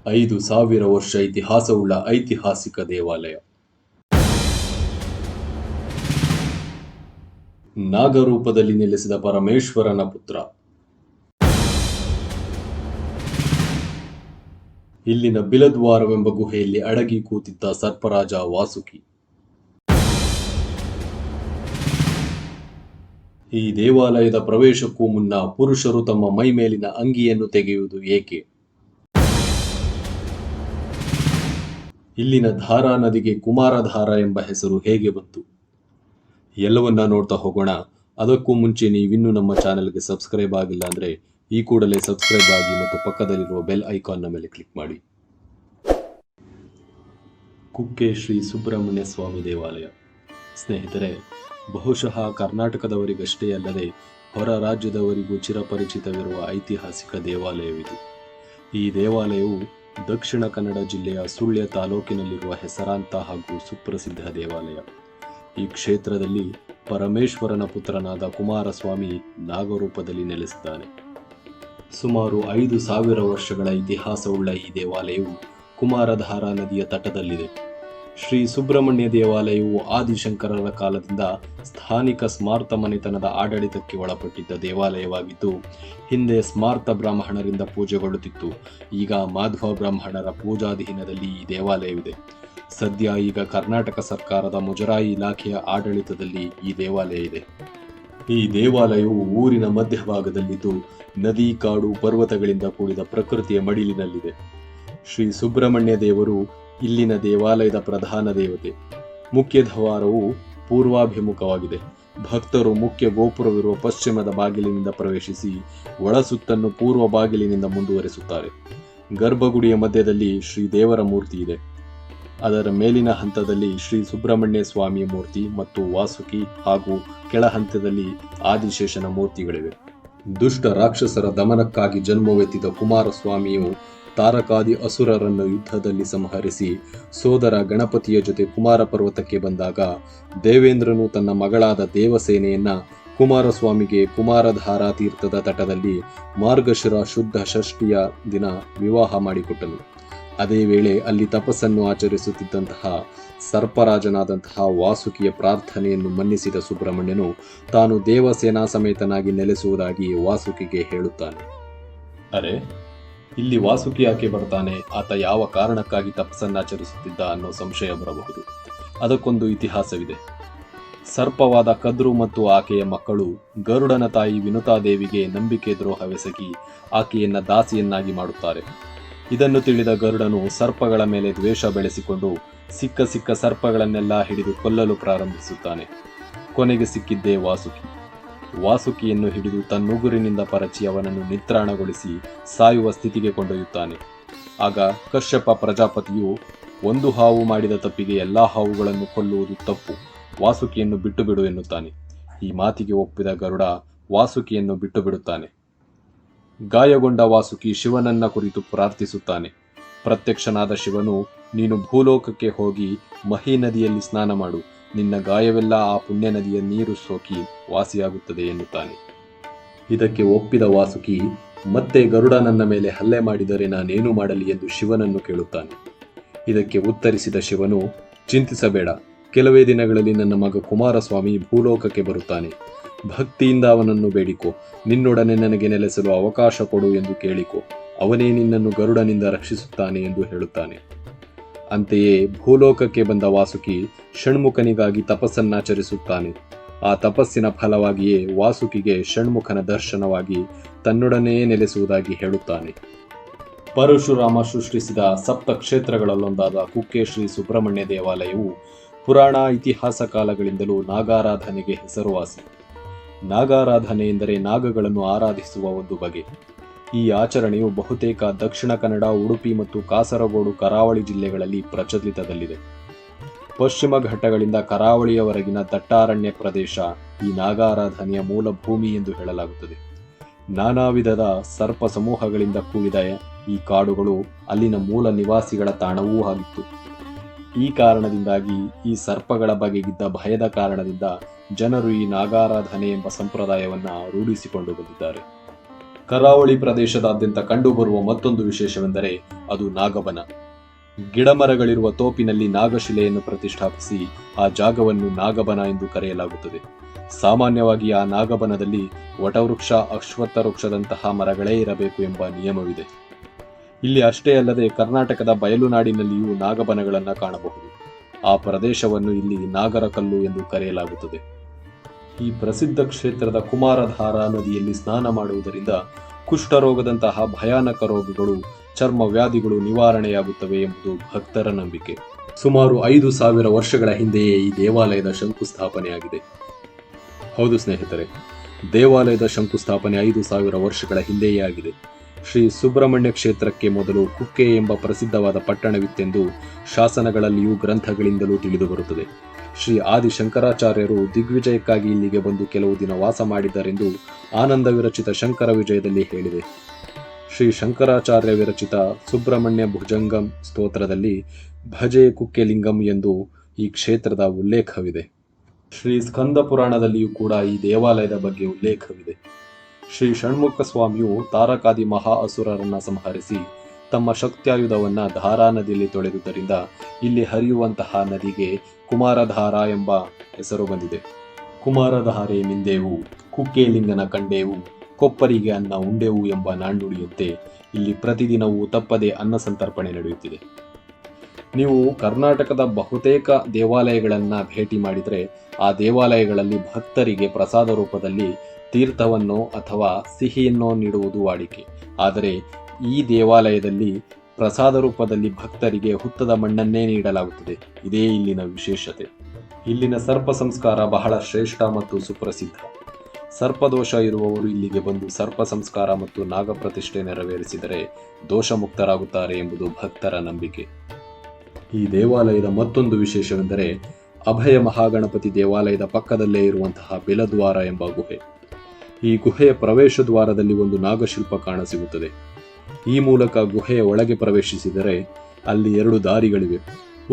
5,000 ವರ್ಷ ಇತಿಹಾಸವುಳ್ಳ ಐತಿಹಾಸಿಕ ದೇವಾಲಯ. ನಾಗರೂಪದಲ್ಲಿ ನೆಲೆಸಿದ ಪರಮೇಶ್ವರನ ಪುತ್ರ. ಇಲ್ಲಿನ ಬಿಲದ್ವಾರವೆಂಬ ಗುಹೆಯಲ್ಲಿ ಅಡಗಿ ಕೂತಿದ್ದ ಸರ್ಪರಾಜ ವಾಸುಕಿ. ಈ ದೇವಾಲಯದ ಪ್ರವೇಶಕ್ಕೂ ಮುನ್ನ ಪುರುಷರು ತಮ್ಮ ಮೈಮೇಲಿನ ಅಂಗಿಯನ್ನು ತೆಗೆಯುವುದು ಏಕೆ? ಇಲ್ಲಿನ ಧಾರಾ ನದಿಗೆ ಕುಮಾರಧಾರ ಎಂಬ ಹೆಸರು ಹೇಗೆ ಬಂತು? ಎಲ್ಲವನ್ನ ನೋಡ್ತಾ ಹೋಗೋಣ. ಅದಕ್ಕೂ ಮುಂಚೆ ನೀವಿನ್ನೂ ನಮ್ಮ ಚಾನೆಲ್ಗೆ ಸಬ್ಸ್ಕ್ರೈಬ್ ಆಗಿಲ್ಲ ಅಂದರೆ ಈ ಕೂಡಲೇ ಸಬ್ಸ್ಕ್ರೈಬ್ ಆಗಿ ಮತ್ತು ಪಕ್ಕದಲ್ಲಿರುವ ಬೆಲ್ ಐಕಾನ್ನ ಮೇಲೆ ಕ್ಲಿಕ್ ಮಾಡಿ. ಕುಕ್ಕೆ ಶ್ರೀ ಸುಬ್ರಹ್ಮಣ್ಯ ಸ್ವಾಮಿ ದೇವಾಲಯ. ಸ್ನೇಹಿತರೆ, ಬಹುಶಃ ಕರ್ನಾಟಕದವರಿಗಷ್ಟೇ ಅಲ್ಲದೆ ಹೊರ ರಾಜ್ಯದವರಿಗೂ ಚಿರಪರಿಚಿತವಿರುವ ಐತಿಹಾಸಿಕ ದೇವಾಲಯವಿದು. ಈ ದೇವಾಲಯವು ದಕ್ಷಿಣ ಕನ್ನಡ ಜಿಲ್ಲೆಯ ಸುಳ್ಯ ತಾಲೂಕಿನಲ್ಲಿರುವ ಹೆಸರಾಂತ ಹಾಗೂ ಸುಪ್ರಸಿದ್ಧ ದೇವಾಲಯ. ಈ ಕ್ಷೇತ್ರದಲ್ಲಿ ಪರಮೇಶ್ವರನ ಪುತ್ರನಾದ ಕುಮಾರಸ್ವಾಮಿ ನಾಗರೂಪದಲ್ಲಿ ನೆಲೆಸಿದ್ದಾನೆ. ಸುಮಾರು 5,000 ವರ್ಷಗಳ ಇತಿಹಾಸವುಳ್ಳ ಈ ದೇವಾಲಯವು ಕುಮಾರಧಾರಾ ನದಿಯ ತಟದಲ್ಲಿದೆ. ಶ್ರೀ ಸುಬ್ರಹ್ಮಣ್ಯ ದೇವಾಲಯವು ಆದಿಶಂಕರರ ಕಾಲದಿಂದ ಸ್ಥಾನಿಕ ಸ್ಮಾರ್ತ ಮನೆತನದ ಆಡಳಿತಕ್ಕೆ ಒಳಪಟ್ಟಿದ್ದ ದೇವಾಲಯವಾಗಿದ್ದು, ಹಿಂದೆ ಸ್ಮಾರ್ತ ಬ್ರಾಹ್ಮಣರಿಂದ ಪೂಜೆಗೊಳ್ಳುತ್ತಿತ್ತು. ಈಗ ಮಾಧ್ವ ಬ್ರಾಹ್ಮಣರ ಪೂಜಾಧೀನದಲ್ಲಿ ಈ ದೇವಾಲಯವಿದೆ. ಸದ್ಯ ಈಗ ಕರ್ನಾಟಕ ಸರ್ಕಾರದ ಮುಜರಾಯಿ ಇಲಾಖೆಯ ಆಡಳಿತದಲ್ಲಿ ಈ ದೇವಾಲಯ ಇದೆ. ಈ ದೇವಾಲಯವು ಊರಿನ ಮಧ್ಯಭಾಗದಲ್ಲಿದ್ದು ನದಿ, ಕಾಡು, ಪರ್ವತಗಳಿಂದ ಕೂಡಿದ ಪ್ರಕೃತಿಯ ಮಡಿಲಿನಲ್ಲಿದೆ. ಶ್ರೀ ಸುಬ್ರಹ್ಮಣ್ಯ ದೇವರು ಇಲ್ಲಿನ ದೇವಾಲಯದ ಪ್ರಧಾನ ದೇವತೆ. ಮುಖ್ಯ ದ್ವಾರವು ಪೂರ್ವಾಭಿಮುಖವಾಗಿದೆ. ಭಕ್ತರು ಮುಖ್ಯ ಗೋಪುರವಿರುವ ಪಶ್ಚಿಮದ ಬಾಗಿಲಿನಿಂದ ಪ್ರವೇಶಿಸಿ ಒಳಸುತ್ತನ್ನು ಪೂರ್ವ ಬಾಗಿಲಿನಿಂದ ಮುಂದುವರೆಸುತ್ತಾರೆ. ಗರ್ಭಗುಡಿಯ ಮಧ್ಯದಲ್ಲಿ ಶ್ರೀ ದೇವರ ಮೂರ್ತಿ ಇದೆ. ಅದರ ಮೇಲಿನ ಹಂತದಲ್ಲಿ ಶ್ರೀ ಸುಬ್ರಹ್ಮಣ್ಯ ಸ್ವಾಮಿಯ ಮೂರ್ತಿ ಮತ್ತು ವಾಸುಕಿ ಹಾಗೂ ಕೆಳ ಹಂತದಲ್ಲಿ ಆದಿಶೇಷನ ಮೂರ್ತಿಗಳಿವೆ. ದುಷ್ಟ ರಾಕ್ಷಸರ ದಮನಕ್ಕಾಗಿ ಜನ್ಮವೆತ್ತಿದ ಕುಮಾರಸ್ವಾಮಿಯು ತಾರಕಾದಿ ಅಸುರರನ್ನು ಯುದ್ಧದಲ್ಲಿ ಸಂಹರಿಸಿ ಸೋದರ ಗಣಪತಿಯ ಜೊತೆ ಕುಮಾರ ಪರ್ವತಕ್ಕೆ ಬಂದಾಗ ದೇವೇಂದ್ರನು ತನ್ನ ಮಗಳಾದ ದೇವಸೇನೆಯನ್ನ ಕುಮಾರಸ್ವಾಮಿಗೆ ಕುಮಾರಧಾರಾ ತೀರ್ಥದ ತಟದಲ್ಲಿ ಮಾರ್ಗಶಿರ ಶುದ್ಧ ಷಷ್ಠಿಯ ದಿನ ವಿವಾಹ ಮಾಡಿಕೊಟ್ಟನು. ಅದೇ ವೇಳೆ ಅಲ್ಲಿ ತಪಸ್ಸನ್ನು ಆಚರಿಸುತ್ತಿದ್ದಂತಹ ಸರ್ಪರಾಜನಾದಂತಹ ವಾಸುಕಿಯ ಪ್ರಾರ್ಥನೆಯನ್ನು ಮನ್ನಿಸಿದ ಸುಬ್ರಹ್ಮಣ್ಯನು ತಾನು ದೇವಸೇನಾ ಸಮೇತನಾಗಿ ನೆಲೆಸುವುದಾಗಿ ವಾಸುಕಿಗೆ ಹೇಳುತ್ತಾನೆ. ಅರೆ, ಇಲ್ಲಿ ವಾಸುಕಿ ಯಾಕೆ ಬರ್ತಾನೆ? ಆತ ಯಾವ ಕಾರಣಕ್ಕಾಗಿ ತಪಸ್ಸನ್ನಾಚರಿಸುತ್ತಿದ್ದ ಅನ್ನೋ ಸಂಶಯ ಬರಬಹುದು. ಅದಕ್ಕೊಂದು ಇತಿಹಾಸವಿದೆ. ಸರ್ಪವಾದ ಕದ್ರು ಮತ್ತು ಆಕೆಯ ಮಕ್ಕಳು ಗರುಡನ ತಾಯಿ ವಿನುತಾದೇವಿಗೆ ನಂಬಿಕೆ ದ್ರೋಹವೆಸಗಿ ಆಕೆಯನ್ನ ದಾಸಿಯನ್ನಾಗಿ ಮಾಡುತ್ತಾರೆ. ಇದನ್ನು ತಿಳಿದ ಗರುಡನು ಸರ್ಪಗಳ ಮೇಲೆ ದ್ವೇಷ ಬೆಳೆಸಿಕೊಂಡು ಸಿಕ್ಕ ಸರ್ಪಗಳನ್ನೆಲ್ಲ ಹಿಡಿದು ಕೊಲ್ಲಲು ಪ್ರಾರಂಭಿಸುತ್ತಾನೆ. ಕೊನೆಗೆ ಸಿಕ್ಕಿದ್ದೇ ವಾಸುಕಿ. ವಾಸುಕಿಯನ್ನು ಹಿಡಿದು ತನ್ನುಗುರಿನಿಂದ ಪರಚಿ ಅವನನ್ನು ನಿತ್ರಾಣಗೊಳಿಸಿ ಸಾಯುವ ಸ್ಥಿತಿಗೆ ಕೊಂಡೊಯ್ಯುತ್ತಾನೆ. ಆಗ ಕಶ್ಯಪ ಪ್ರಜಾಪತಿಯು ಒಂದು ಹಾವು ಮಾಡಿದ ತಪ್ಪಿಗೆ ಎಲ್ಲಾ ಹಾವುಗಳನ್ನು ಕೊಲ್ಲುವುದು ತಪ್ಪು, ವಾಸುಕಿಯನ್ನು ಬಿಟ್ಟು ಬಿಡು ಎನ್ನುತ್ತಾನೆ. ಈ ಮಾತಿಗೆ ಒಪ್ಪಿದ ಗರುಡ ವಾಸುಕಿಯನ್ನು ಬಿಟ್ಟು ಬಿಡುತ್ತಾನೆ. ಗಾಯಗೊಂಡ ವಾಸುಕಿ ಶಿವನನ್ನ ಕುರಿತು ಪ್ರಾರ್ಥಿಸುತ್ತಾನೆ. ಪ್ರತ್ಯಕ್ಷನಾದ ಶಿವನು, ನೀನು ಭೂಲೋಕಕ್ಕೆ ಹೋಗಿ ಮಹಿ ನದಿಯಲ್ಲಿ ಸ್ನಾನ ಮಾಡು, ನಿನ್ನ ಗಾಯವೆಲ್ಲ ಆ ಪುಣ್ಯ ನದಿಯ ನೀರು ಸೋಕಿ ವಾಸಿಯಾಗುತ್ತದೆ ಎನ್ನುತ್ತಾನೆ. ಇದಕ್ಕೆ ಒಪ್ಪಿದ ವಾಸುಕಿ ಮತ್ತೆ ಗರುಡ ನನ್ನ ಮೇಲೆ ಹಲ್ಲೆ ಮಾಡಿದರೆ ನಾನೇನು ಮಾಡಲಿ ಎಂದು ಶಿವನನ್ನು ಕೇಳುತ್ತಾನೆ. ಇದಕ್ಕೆ ಉತ್ತರಿಸಿದ ಶಿವನು, ಚಿಂತಿಸಬೇಡ, ಕೆಲವೇ ದಿನಗಳಲ್ಲಿ ನನ್ನ ಮಗ ಕುಮಾರಸ್ವಾಮಿ ಭೂಲೋಕಕ್ಕೆ ಬರುತ್ತಾನೆ. ಭಕ್ತಿಯಿಂದ ಅವನನ್ನು ಬೇಡಿಕೊ, ನಿನ್ನೊಡನೆ ನನಗೆ ನೆಲೆಸಲು ಅವಕಾಶ ಕೊಡು ಎಂದು ಕೇಳಿಕೊ, ಅವನೇ ನಿನ್ನನ್ನು ಗರುಡನಿಂದ ರಕ್ಷಿಸುತ್ತಾನೆ ಎಂದು ಹೇಳುತ್ತಾನೆ. ಅಂತೆಯೇ ಭೂಲೋಕಕ್ಕೆ ಬಂದ ವಾಸುಕಿ ಷಣ್ಮುಖನಿಗಾಗಿ ತಪಸ್ಸನ್ನಾಚರಿಸುತ್ತಾನೆ. ಆ ತಪಸ್ಸಿನ ಫಲವಾಗಿಯೇ ವಾಸುಕಿಗೆ ಷಣ್ಮುಖನ ದರ್ಶನವಾಗಿ ತನ್ನೊಡನೆಯೇ ನೆಲೆಸುವುದಾಗಿ ಹೇಳುತ್ತಾನೆ. ಪರಶುರಾಮ ಸೃಷ್ಟಿಸಿದ ಸಪ್ತ ಕ್ಷೇತ್ರಗಳಲ್ಲೊಂದಾದ ಕುಕ್ಕೆ ಶ್ರೀ ಸುಬ್ರಹ್ಮಣ್ಯ ದೇವಾಲಯವು ಪುರಾಣ ಇತಿಹಾಸ ಕಾಲಗಳಿಂದಲೂ ನಾಗಾರಾಧನೆಗೆ ಹೆಸರುವಾಸಿ. ನಾಗಾರಾಧನೆ ಎಂದರೆ ನಾಗಗಳನ್ನು ಆರಾಧಿಸುವ ಒಂದು ಬಗೆ. ಈ ಆಚರಣೆಯು ಬಹುತೇಕ ದಕ್ಷಿಣ ಕನ್ನಡ, ಉಡುಪಿ ಮತ್ತು ಕಾಸರಗೋಡು ಕರಾವಳಿ ಜಿಲ್ಲೆಗಳಲ್ಲಿ ಪ್ರಚಲಿತದಲ್ಲಿದೆ. ಪಶ್ಚಿಮ ಘಟ್ಟಗಳಿಂದ ಕರಾವಳಿಯವರೆಗಿನ ದಟ್ಟಾರಣ್ಯ ಪ್ರದೇಶ ಈ ನಾಗಾರಾಧನೆಯ ಮೂಲ ಭೂಮಿ ಎಂದು ಹೇಳಲಾಗುತ್ತದೆ. ನಾನಾ ವಿಧದ ಸರ್ಪ ಸಮೂಹಗಳಿಂದ ಕೂಡಿದ ಈ ಕಾಡುಗಳು ಅಲ್ಲಿನ ಮೂಲ ನಿವಾಸಿಗಳ ತಾಣವೂ ಆಗಿತ್ತು. ಈ ಕಾರಣದಿಂದಾಗಿ ಈ ಸರ್ಪಗಳ ಬಗೆಗಿದ್ದ ಭಯದ ಕಾರಣದಿಂದ ಜನರು ಈ ನಾಗಾರಾಧನೆ ಎಂಬ ಸಂಪ್ರದಾಯವನ್ನ ರೂಢಿಸಿಕೊಂಡು ಬಂದಿದ್ದಾರೆ. ಕರಾವಳಿ ಪ್ರದೇಶದಾದ್ಯಂತ ಕಂಡುಬರುವ ಮತ್ತೊಂದು ವಿಶೇಷವೆಂದರೆ ಅದು ನಾಗಬನ. ಗಿಡಮರಗಳಿರುವ ತೋಪಿನಲ್ಲಿ ನಾಗಶಿಲೆಯನ್ನು ಪ್ರತಿಷ್ಠಾಪಿಸಿ ಆ ಜಾಗವನ್ನು ನಾಗಬನ ಎಂದು ಕರೆಯಲಾಗುತ್ತದೆ. ಸಾಮಾನ್ಯವಾಗಿ ಆ ನಾಗಬನದಲ್ಲಿ ವಟವೃಕ್ಷ, ಅಶ್ವತ್ಥ ವೃಕ್ಷದಂತಹ ಮರಗಳೇ ಇರಬೇಕು ಎಂಬ ನಿಯಮವಿದೆ. ಇಲ್ಲಿ ಅಷ್ಟೇ ಅಲ್ಲದೆ ಕರ್ನಾಟಕದ ಬಯಲುನಾಡಿನಲ್ಲಿಯೂ ನಾಗಬನಗಳನ್ನು ಕಾಣಬಹುದು. ಆ ಪ್ರದೇಶವನ್ನು ಇಲ್ಲಿ ನಾಗರಕಲ್ಲು ಎಂದು ಕರೆಯಲಾಗುತ್ತದೆ. ಈ ಪ್ರಸಿದ್ಧ ಕ್ಷೇತ್ರದ ಕುಮಾರಧಾರಾ ನದಿಯಲ್ಲಿ ಸ್ನಾನ ಮಾಡುವುದರಿಂದ ಕುಷ್ಠರೋಗದಂತಹ ಭಯಾನಕ ರೋಗಗಳು, ಚರ್ಮ ವ್ಯಾಧಿಗಳು ನಿವಾರಣೆಯಾಗುತ್ತವೆ ಎಂಬುದು ಭಕ್ತರ ನಂಬಿಕೆ. ಸುಮಾರು 5,000 ವರ್ಷಗಳ ಹಿಂದೆಯೇ ಈ ದೇವಾಲಯದ ಶಂಕುಸ್ಥಾಪನೆಯಾಗಿದೆ. ಹೌದು ಸ್ನೇಹಿತರೆ, ದೇವಾಲಯದ ಶಂಕುಸ್ಥಾಪನೆ 5,000 ವರ್ಷಗಳ ಹಿಂದೆಯೇ ಆಗಿದೆ. ಶ್ರೀ ಸುಬ್ರಹ್ಮಣ್ಯ ಕ್ಷೇತ್ರಕ್ಕೆ ಮೊದಲು ಕುಕ್ಕೆ ಎಂಬ ಪ್ರಸಿದ್ಧವಾದ ಪಟ್ಟಣವಿತ್ತೆಂದು ಶಾಸನಗಳಲ್ಲಿಯೂ ಗ್ರಂಥಗಳಿಂದಲೂ ತಿಳಿದುಬರುತ್ತದೆ. ಶ್ರೀ ಆದಿಶಂಕರಾಚಾರ್ಯರು ದಿಗ್ವಿಜಯಕ್ಕಾಗಿ ಇಲ್ಲಿಗೆ ಬಂದು ಕೆಲವು ದಿನ ವಾಸ ಮಾಡಿದ್ದರೆಂದು ಆನಂದ ವಿರಚಿತ ಶಂಕರ ವಿಜಯದಲ್ಲಿ ಹೇಳಿದೆ. ಶ್ರೀ ಶಂಕರಾಚಾರ್ಯ ವಿರಚಿತ ಸುಬ್ರಹ್ಮಣ್ಯ ಭುಜಂಗಂ ಸ್ತೋತ್ರದಲ್ಲಿ ಭಜೆ ಕುಕ್ಕೆ ಲಿಂಗಂ ಎಂದು ಈ ಕ್ಷೇತ್ರದ ಉಲ್ಲೇಖವಿದೆ. ಶ್ರೀ ಸ್ಕಂದ ಪುರಾಣದಲ್ಲಿಯೂ ಕೂಡ ಈ ದೇವಾಲಯದ ಬಗ್ಗೆ ಉಲ್ಲೇಖವಿದೆ. ಶ್ರೀ ಷಣ್ಮುಖ ಸ್ವಾಮಿಯು ತಾರಕಾದಿ ಮಹಾ ಅಸುರರನ್ನ ಸಂಹರಿಸಿ ತಮ್ಮ ಶಕ್ತ್ಯಾಯುಧವನ್ನ ಧಾರಾ ನದಿಯಲ್ಲಿ ತೊಳೆದುದರಿಂದ ಇಲ್ಲಿ ಹರಿಯುವಂತಹ ನದಿಗೆ ಕುಮಾರಧಾರಾ ಎಂಬ ಹೆಸರು ಬಂದಿದೆ. ಕುಮಾರಧಾರೆ ಮಿಂದೆವು, ಕುಕ್ಕೇಲಿಂಗನ ಕಂಡೇವು, ಕೊಪ್ಪರಿಗೆ ಅನ್ನ ಉಂಡೆವು ಎಂಬ ನಾಣ್ಣುಡಿಯಂತೆ ಇಲ್ಲಿ ಪ್ರತಿದಿನವೂ ತಪ್ಪದೆ ಅನ್ನ ಸಂತರ್ಪಣೆ ನಡೆಯುತ್ತಿದೆ. ನೀವು ಕರ್ನಾಟಕದ ಬಹುತೇಕ ದೇವಾಲಯಗಳನ್ನು ಭೇಟಿ ಮಾಡಿದರೆ ಆ ದೇವಾಲಯಗಳಲ್ಲಿ ಭಕ್ತರಿಗೆ ಪ್ರಸಾದ ರೂಪದಲ್ಲಿ ತೀರ್ಥವನ್ನೋ ಅಥವಾ ಸಿಹಿಯನ್ನೋ ನೀಡುವುದು ವಾಡಿಕೆ. ಆದರೆ ಈ ದೇವಾಲಯದಲ್ಲಿ ಪ್ರಸಾದ ರೂಪದಲ್ಲಿ ಭಕ್ತರಿಗೆ ಹುತ್ತದ ಮಣ್ಣನ್ನೇ ನೀಡಲಾಗುತ್ತದೆ. ಇದೇ ಇಲ್ಲಿನ ವಿಶೇಷತೆ. ಇಲ್ಲಿನ ಸರ್ಪ ಸಂಸ್ಕಾರ ಬಹಳ ಶ್ರೇಷ್ಠ ಮತ್ತು ಸುಪ್ರಸಿದ್ಧ. ಸರ್ಪದೋಷ ಇರುವವರು ಇಲ್ಲಿಗೆ ಬಂದು ಸರ್ಪ ಸಂಸ್ಕಾರ ಮತ್ತು ನಾಗಪ್ರತಿಷ್ಠೆ ನೆರವೇರಿಸಿದರೆ ದೋಷ ಮುಕ್ತರಾಗುತ್ತಾರೆ ಎಂಬುದು ಭಕ್ತರ ನಂಬಿಕೆ. ಈ ದೇವಾಲಯದ ಮತ್ತೊಂದು ವಿಶೇಷವೆಂದರೆ ಅಭಯ ಮಹಾಗಣಪತಿ ದೇವಾಲಯದ ಪಕ್ಕದಲ್ಲೇ ಇರುವಂತಹ ಬಿಲದ್ವಾರ ಎಂಬ ಗುಹೆ. ಈ ಗುಹೆಯ ಪ್ರವೇಶ ದ್ವಾರದಲ್ಲಿ ಒಂದು ನಾಗಶಿಲ್ಪ ಕಾಣಸಿಗುತ್ತದೆ. ಈ ಮೂಲಕ ಗುಹೆಯ ಒಳಗೆ ಪ್ರವೇಶಿಸಿದರೆ ಅಲ್ಲಿ 2 ದಾರಿಗಳಿವೆ.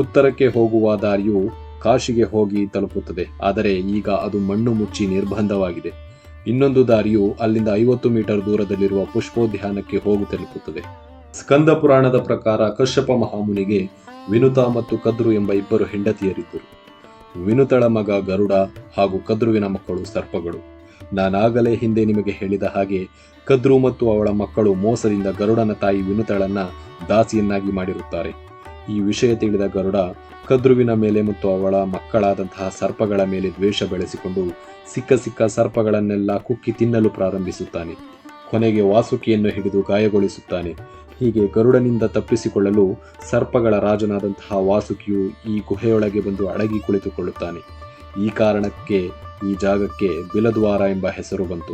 ಉತ್ತರಕ್ಕೆ ಹೋಗುವ ದಾರಿಯು ಕಾಶಿಗೆ ಹೋಗಿ ತಲುಪುತ್ತದೆ, ಆದರೆ ಈಗ ಅದು ಮಣ್ಣು ಮುಚ್ಚಿ ನಿರ್ಬಂಧವಾಗಿದೆ. ಇನ್ನೊಂದು ದಾರಿಯು ಅಲ್ಲಿಂದ 50 ಮೀಟರ್ ದೂರದಲ್ಲಿರುವ ಪುಷ್ಪೋದ್ಯಾನಕ್ಕೆ ಹೋಗಿ ತಲುಪುತ್ತದೆ. ಸ್ಕಂದ ಪುರಾಣದ ಪ್ರಕಾರ ಕಶ್ಯಪ ಮಹಾಮುನಿಗೆ ವಿನುತ ಮತ್ತು ಕದ್ರು ಎಂಬ 2 ಹೆಂಡತಿಯರಿದ್ದರು. ವಿನುತಳ ಮಗ ಗರುಡ ಹಾಗೂ ಕದ್ರುವಿನ ಮಕ್ಕಳು ಸರ್ಪಗಳು. ನಾನಾಗಲೇ ಹಿಂದೆ ನಿಮಗೆ ಹೇಳಿದ ಹಾಗೆ ಕದ್ರು ಮತ್ತು ಅವಳ ಮಕ್ಕಳು ಮೋಸದಿಂದ ಗರುಡನ ತಾಯಿ ವಿನುತಳನ್ನ ದಾಸಿಯನ್ನಾಗಿ ಮಾಡಿರುತ್ತಾರೆ. ಈ ವಿಷಯ ತಿಳಿದ ಗರುಡ ಕದ್ರುವಿನ ಮೇಲೆ ಮತ್ತು ಅವಳ ಮಕ್ಕಳಾದಂತಹ ಸರ್ಪಗಳ ಮೇಲೆ ದ್ವೇಷ ಬೆಳೆಸಿಕೊಂಡು ಸಿಕ್ಕ ಸರ್ಪಗಳನ್ನೆಲ್ಲ ಕುಕ್ಕಿ ತಿನ್ನಲು ಪ್ರಾರಂಭಿಸುತ್ತಾನೆ. ಕೊನೆಗೆ ವಾಸುಕಿಯನ್ನು ಹಿಡಿದು ಗಾಯಗೊಳಿಸುತ್ತಾನೆ. ಹೀಗೆ ಗರುಡನಿಂದ ತಪ್ಪಿಸಿಕೊಳ್ಳಲು ಸರ್ಪಗಳ ರಾಜನಾದಂತಹ ವಾಸುಕಿಯು ಈ ಗುಹೆಯೊಳಗೆ ಬಂದು ಅಡಗಿ ಕುಳಿತುಕೊಳ್ಳುತ್ತಾನೆ. ಈ ಕಾರಣಕ್ಕೆ ಈ ಜಾಗಕ್ಕೆ ಬಿಲದ್ವಾರ ಎಂಬ ಹೆಸರು ಬಂತು.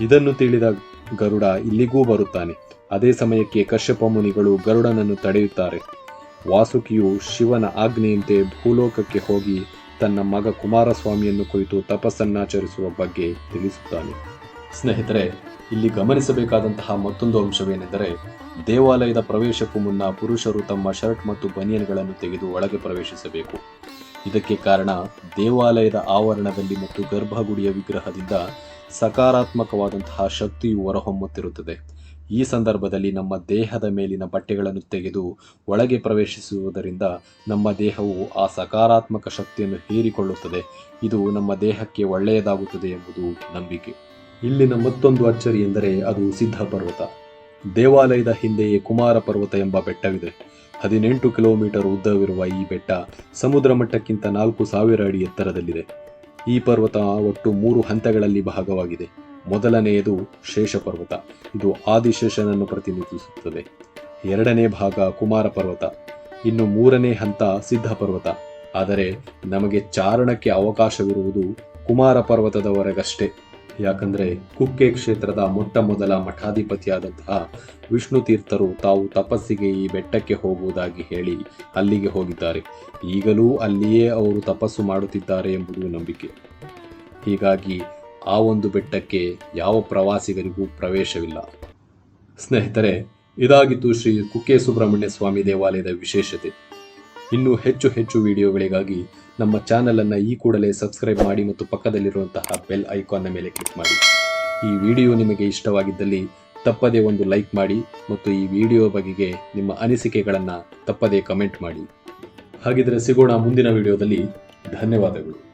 ಇದನ್ನು ತಿಳಿದ ಗರುಡ ಇಲ್ಲಿಗೂ ಬರುತ್ತಾನೆ. ಅದೇ ಸಮಯಕ್ಕೆ ಕಶ್ಯಪ ಮುನಿಗಳು ಗರುಡನನ್ನು ತಡೆಯುತ್ತಾರೆ. ವಾಸುಕಿಯು ಶಿವನ ಆಜ್ಞೆಯಂತೆ ಭೂಲೋಕಕ್ಕೆ ಹೋಗಿ ತನ್ನ ಮಗ ಕುಮಾರಸ್ವಾಮಿಯನ್ನು ಕುರಿತು ತಪಸ್ಸನ್ನಾಚರಿಸುವ ಬಗ್ಗೆ ತಿಳಿಸುತ್ತಾನೆ. ಸ್ನೇಹಿತರೆ, ಇಲ್ಲಿ ಗಮನಿಸಬೇಕಾದಂತಹ ಮತ್ತೊಂದು ಅಂಶವೇನೆಂದರೆ ದೇವಾಲಯದ ಪ್ರವೇಶಕ್ಕೂ ಮುನ್ನ ಪುರುಷರು ತಮ್ಮ ಶರ್ಟ್ ಮತ್ತು ಬನಿಯನ್ಗಳನ್ನು ತೆಗೆದು ಒಳಗೆ ಪ್ರವೇಶಿಸಬೇಕು. ಇದಕ್ಕೆ ಕಾರಣ ದೇವಾಲಯದ ಆವರಣದಲ್ಲಿ ಮತ್ತು ಗರ್ಭಗುಡಿಯ ವಿಗ್ರಹದಿಂದ ಸಕಾರಾತ್ಮಕವಾದಂತಹ ಶಕ್ತಿಯು ಹೊರಹೊಮ್ಮುತ್ತಿರುತ್ತದೆ. ಈ ಸಂದರ್ಭದಲ್ಲಿ ನಮ್ಮ ದೇಹದ ಮೇಲಿನ ಬಟ್ಟೆಗಳನ್ನು ತೆಗೆದು ಒಳಗೆ ಪ್ರವೇಶಿಸುವುದರಿಂದ ನಮ್ಮ ದೇಹವು ಆ ಸಕಾರಾತ್ಮಕ ಶಕ್ತಿಯನ್ನು ಹೀರಿಕೊಳ್ಳುತ್ತದೆ. ಇದು ನಮ್ಮ ದೇಹಕ್ಕೆ ಒಳ್ಳೆಯದಾಗುತ್ತದೆ ಎಂಬುದು ನಂಬಿಕೆ. ಇಲ್ಲಿನ ಮತ್ತೊಂದು ಅಚ್ಚರಿ ಎಂದರೆ ಅದು ಸಿದ್ಧ ಪರ್ವತ. ದೇವಾಲಯದ ಹಿಂದೆಯೇ ಕುಮಾರ ಪರ್ವತ ಎಂಬ ಬೆಟ್ಟವಿದೆ. 18 ಕಿಲೋಮೀಟರ್ ಉದ್ದವಿರುವ ಈ ಬೆಟ್ಟ ಸಮುದ್ರ ಮಟ್ಟಕ್ಕಿಂತ 4,000 ಅಡಿ ಎತ್ತರದಲ್ಲಿದೆ. ಈ ಪರ್ವತ ಒಟ್ಟು 3 ಹಂತಗಳಲ್ಲಿ ಭಾಗವಾಗಿದೆ. ಮೊದಲನೆಯದು ಶೇಷ ಪರ್ವತ. ಇದು ಆದಿಶೇಷನನ್ನು ಪ್ರತಿನಿಧಿಸುತ್ತದೆ. 2ನೇ ಭಾಗ ಕುಮಾರ ಪರ್ವತ. ಇನ್ನು 3ನೇ ಹಂತ ಸಿದ್ಧ ಪರ್ವತ. ಆದರೆ ನಮಗೆ ಚಾರಣಕ್ಕೆ ಅವಕಾಶವಿರುವುದು ಕುಮಾರ ಪರ್ವತದವರೆಗಷ್ಟೇ. ಯಾಕಂದರೆ ಕುಕ್ಕೆ ಕ್ಷೇತ್ರದ ಮೊಟ್ಟ ಮೊದಲ ಮಠಾಧಿಪತಿಯಾದಂತಹ ವಿಷ್ಣು ತೀರ್ಥರು ತಾವು ತಪಸ್ಸಿಗೆ ಈ ಬೆಟ್ಟಕ್ಕೆ ಹೋಗುವುದಾಗಿ ಹೇಳಿ ಅಲ್ಲಿಗೆ ಹೋಗಿದ್ದಾರೆ. ಈಗಲೂ ಅಲ್ಲಿಯೇ ಅವರು ತಪಸ್ಸು ಮಾಡುತ್ತಿದ್ದಾರೆ ಎಂಬುದು ನಂಬಿಕೆ. ಹೀಗಾಗಿ ಆ ಒಂದು ಬೆಟ್ಟಕ್ಕೆ ಯಾವ ಪ್ರವಾಸಿಗರಿಗೂ ಪ್ರವೇಶವಿಲ್ಲ. ಸ್ನೇಹಿತರೆ, ಇದಾಗಿತ್ತು ಶ್ರೀ ಕುಕ್ಕೆ ಸುಬ್ರಹ್ಮಣ್ಯ ಸ್ವಾಮಿ ದೇವಾಲಯದ ವಿಶೇಷತೆ. ಇನ್ನೂ ಹೆಚ್ಚು ವಿಡಿಯೋಗಳಿಗಾಗಿ ನಮ್ಮ ಚಾನಲನ್ನು ಈ ಕೂಡಲೇ ಸಬ್ಸ್ಕ್ರೈಬ್ ಮಾಡಿ ಮತ್ತು ಪಕ್ಕದಲ್ಲಿರುವಂತಹ ಬೆಲ್ ಐಕಾನ್ನ ಮೇಲೆ ಕ್ಲಿಕ್ ಮಾಡಿ. ಈ ವಿಡಿಯೋ ನಿಮಗೆ ಇಷ್ಟವಾಗಿದ್ದಲ್ಲಿ ತಪ್ಪದೇ ಒಂದು ಲೈಕ್ ಮಾಡಿ ಮತ್ತು ಈ ವಿಡಿಯೋ ಬಗೆಗೆ ನಿಮ್ಮ ಅನಿಸಿಕೆಗಳನ್ನು ತಪ್ಪದೇ ಕಮೆಂಟ್ ಮಾಡಿ. ಹಾಗಿದ್ರೆ ಸಿಗೋಣ ಮುಂದಿನ ವಿಡಿಯೋದಲ್ಲಿ. ಧನ್ಯವಾದಗಳು.